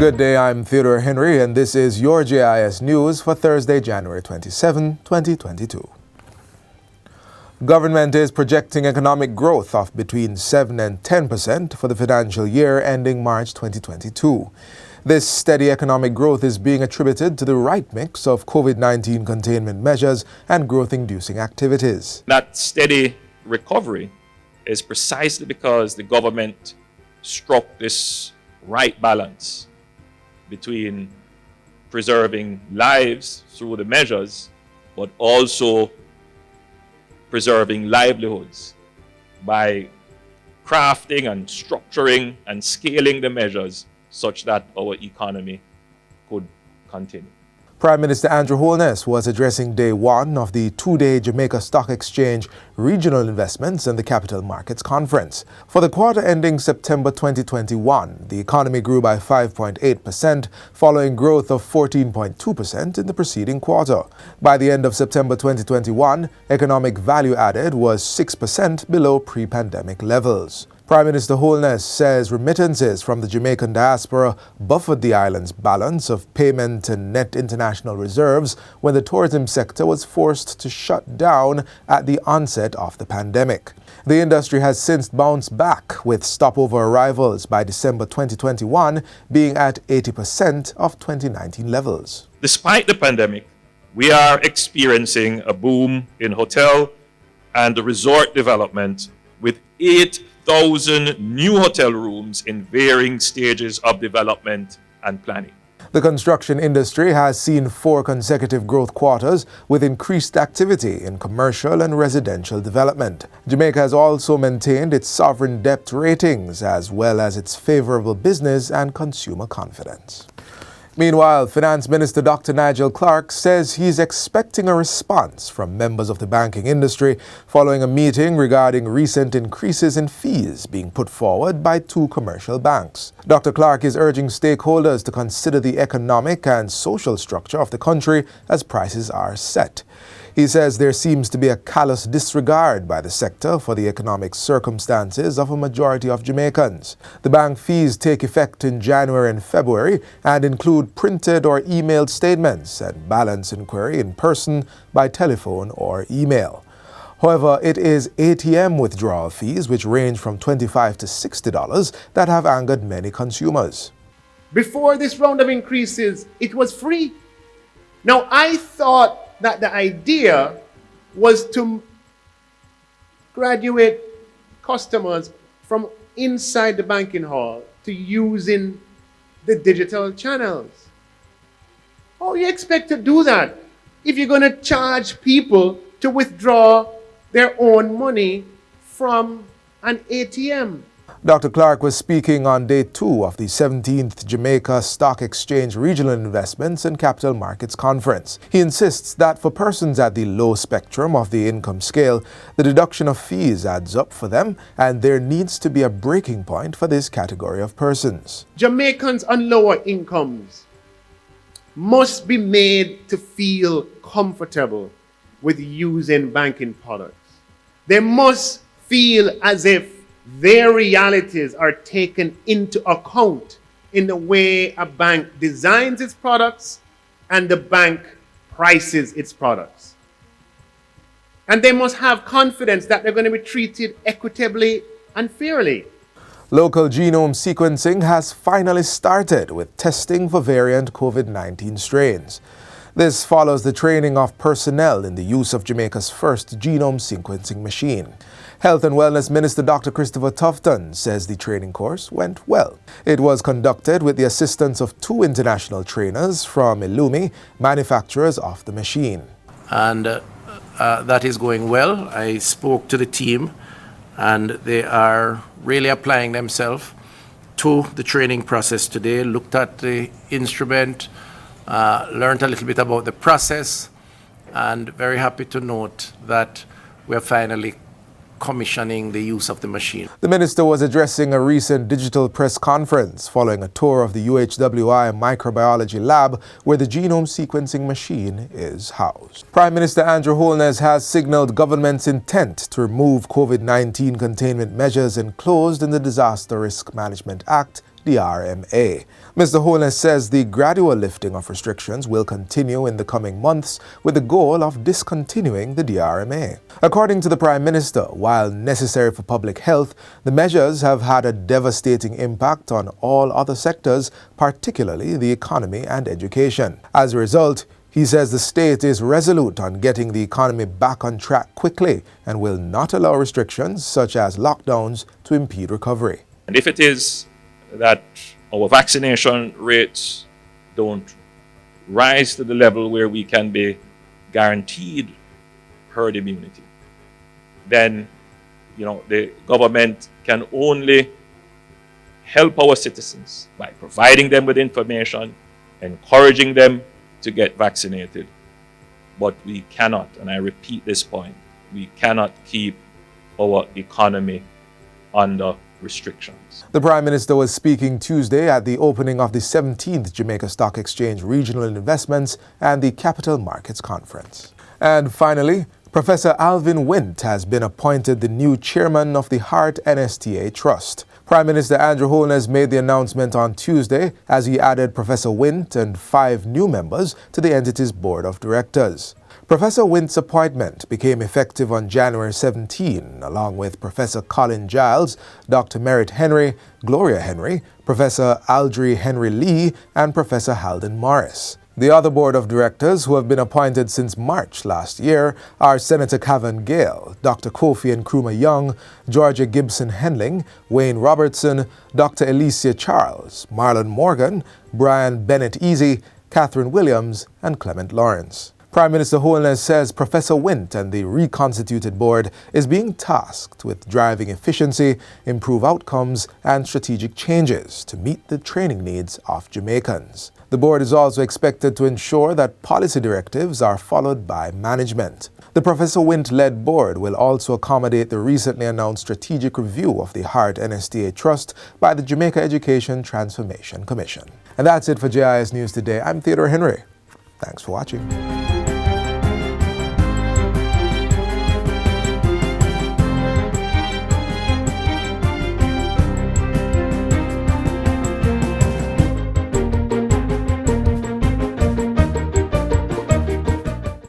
Good day, I'm Theodore Henry, and this is your JIS News for Thursday, January 27, 2022. Government is projecting economic growth of between 7 and 10% for the financial year ending March 2022. This steady economic growth is being attributed to the right mix of COVID-19 containment measures and growth-inducing activities. That steady recovery is precisely because the government struck this right balance between preserving lives through the measures, but also preserving livelihoods by crafting and structuring and scaling the measures such that our economy could continue. Prime Minister Andrew Holness was addressing day one of the two-day Jamaica Stock Exchange Regional Investments and the Capital Markets Conference. For the quarter ending September 2021, the economy grew by 5.8%, following growth of 14.2% in the preceding quarter. By the end of September 2021, economic value added was 6% below pre-pandemic levels. Prime Minister Holness says remittances from the Jamaican diaspora buffered the island's balance of payment and net international reserves when the tourism sector was forced to shut down at the onset of the pandemic. The industry has since bounced back, with stopover arrivals by December 2021 being at 80% of 2019 levels. Despite the pandemic, we are experiencing a boom in hotel and resort development, with 8,000 new hotel rooms in varying stages of development and planning. The construction industry has seen 4 consecutive growth quarters with increased activity in commercial and residential development. Jamaica has also maintained its sovereign debt ratings as well as its favorable business and consumer confidence. Meanwhile, Finance Minister Dr. Nigel Clarke says he's expecting a response from members of the banking industry following a meeting regarding recent increases in fees being put forward by 2 commercial banks. Dr. Clarke is urging stakeholders to consider the economic and social structure of the country as prices are set. He says there seems to be a callous disregard by the sector for the economic circumstances of a majority of Jamaicans. The bank fees take effect in January and February and include printed or emailed statements and balance inquiry in person, by telephone or email. However, it is ATM withdrawal fees, which range from $25 to $60, that have angered many consumers. Before this round of increases, it was free. Now, I thought that the idea was to graduate customers from inside the banking hall to using the digital channels. How do you expect to do that if you're going to charge people to withdraw their own money from an ATM? Dr. Clarke was speaking on day 2 of the 17th Jamaica Stock Exchange Regional Investments and Capital Markets Conference. He insists that for persons at the low spectrum of the income scale, the deduction of fees adds up for them, and there needs to be a breaking point for this category of persons. Jamaicans on lower incomes must be made to feel comfortable with using banking products. They must feel as if their realities are taken into account in the way a bank designs its products and the bank prices its products. And they must have confidence that they're going to be treated equitably and fairly. Local genome sequencing has finally started with testing for variant COVID-19 strains. This follows the training of personnel in the use of Jamaica's first genome sequencing machine. Health and Wellness Minister Dr. Christopher Tufton says the training course went well. It was conducted with the assistance of 2 international trainers from Illumi, manufacturers of the machine. And that is going well. I spoke to the team, and they are really applying themselves to the training process today, looked at the instrument, learned a little bit about the process, and very happy to note that we are finally commissioning the use of the machine. The minister was addressing a recent digital press conference following a tour of the UHWI microbiology lab where the genome sequencing machine is housed. Prime Minister Andrew Holness has signaled government's intent to remove COVID-19 containment measures enclosed in the Disaster Risk Management Act DRMA. Mr. Holness says the gradual lifting of restrictions will continue in the coming months with the goal of discontinuing the DRMA. According to the Prime Minister, while necessary for public health, the measures have had a devastating impact on all other sectors, particularly the economy and education. As a result, he says the state is resolute on getting the economy back on track quickly and will not allow restrictions such as lockdowns to impede recovery. And if it is that our vaccination rates don't rise to the level where we can be guaranteed herd immunity, then the government can only help our citizens by providing them with information, encouraging them to get vaccinated. But we cannot, and I repeat this point, we cannot keep our economy under restrictions. The Prime Minister was speaking Tuesday at the opening of the 17th Jamaica Stock Exchange Regional Investments and the Capital Markets Conference. And finally, Professor Alvin Wint has been appointed the new chairman of the Heart NSTA Trust. Prime Minister Andrew Holness made the announcement on Tuesday as he added Professor Wint and 5 new members to the entity's board of directors. Professor Wint's appointment became effective on January 17, along with Professor Colin Giles, Dr. Merritt Henry, Gloria Henry, Professor Aldry Henry Lee, and Professor Halden Morris. The other board of directors who have been appointed since March last year are Senator Cavan Gale, Dr. Kofi Nkrumah Young, Georgia Gibson Henling, Wayne Robertson, Dr. Alicia Charles, Marlon Morgan, Brian Bennett Easy, Catherine Williams, and Clement Lawrence. Prime Minister Holness says Professor Wint and the reconstituted board is being tasked with driving efficiency, improve outcomes, and strategic changes to meet the training needs of Jamaicans. The board is also expected to ensure that policy directives are followed by management. The Professor Wint-led board will also accommodate the recently announced strategic review of the Heart NSTA Trust by the Jamaica Education Transformation Commission. And that's it for JIS News Today. I'm Theodore Henry. Thanks for watching.